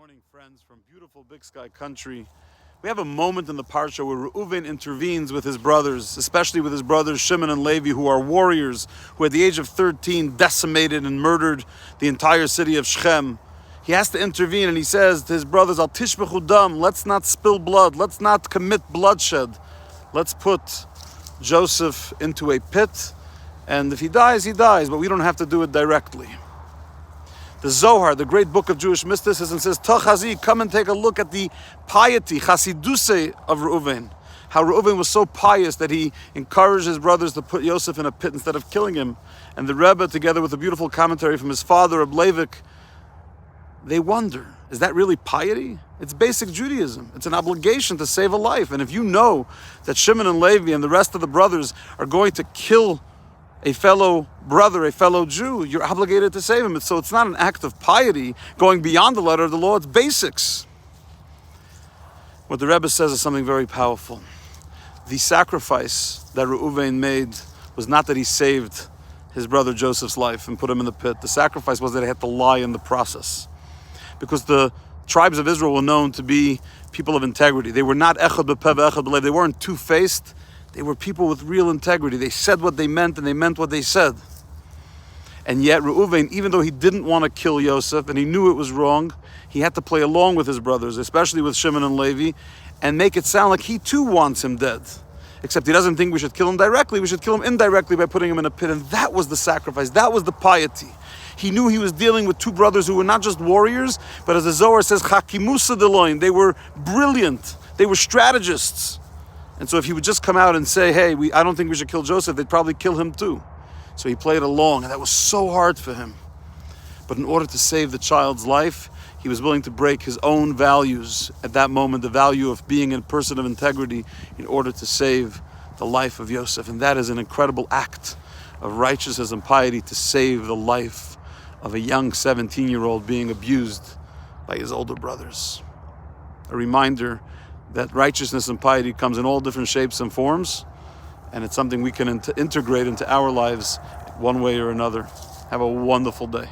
morning, friends from beautiful Big Sky country. We have a moment in the parsha where Reuven intervenes with his brothers, especially with his brothers Shimon and Levi, who are warriors, who at the age of 13 decimated and murdered the entire city of Shechem. He has to intervene, and he says to his brothers, Al tishbechu dam, let's not spill blood, let's not commit bloodshed. Let's put Joseph into a pit, and if he dies, he dies, but we don't have to do it directly. The Zohar, the great book of Jewish mysticism, says, Tachazi, come and take a look at the piety, chasiduse of Reuven. How Reuven was so pious that he encouraged his brothers to put Yosef in a pit instead of killing him. And the Rebbe, together with a beautiful commentary from his father, Reb Leivik, they wonder, is that really piety? It's basic Judaism. It's an obligation to save a life. And if you know that Shimon and Levi and the rest of the brothers are going to kill a fellow brother, a fellow Jew, you're obligated to save him. So it's not an act of piety going beyond the letter of the law, it's basics. What the Rebbe says is something very powerful. The sacrifice that Reuven made was not that he saved his brother Joseph's life and put him in the pit. The sacrifice was that he had to lie in the process. Because the tribes of Israel were known to be people of integrity. They were not echad b'peh v'echad b'lev. They weren't two-faced. They were people with real integrity. They said what they meant, and they meant what they said. And yet Reuven, even though he didn't want to kill Yosef, and he knew it was wrong, he had to play along with his brothers, especially with Shimon and Levi, and make it sound like he too wants him dead. Except he doesn't think we should kill him directly. We should kill him indirectly by putting him in a pit. And that was the sacrifice. That was the piety. He knew he was dealing with two brothers who were not just warriors, but as the Zohar says, chakimusa deloin. They were brilliant. They were strategists. And so if he would just come out and say, hey, I don't think we should kill Joseph, they'd probably kill him too. So he played along, and that was so hard for him. But in order to save the child's life, he was willing to break his own values at that moment, the value of being a person of integrity, in order to save the life of Yosef. And that is an incredible act of righteousness and piety, to save the life of a young 17-year-old being abused by his older brothers. A reminder that righteousness and piety comes in all different shapes and forms, and it's something we can integrate into our lives one way or another. Have a wonderful day.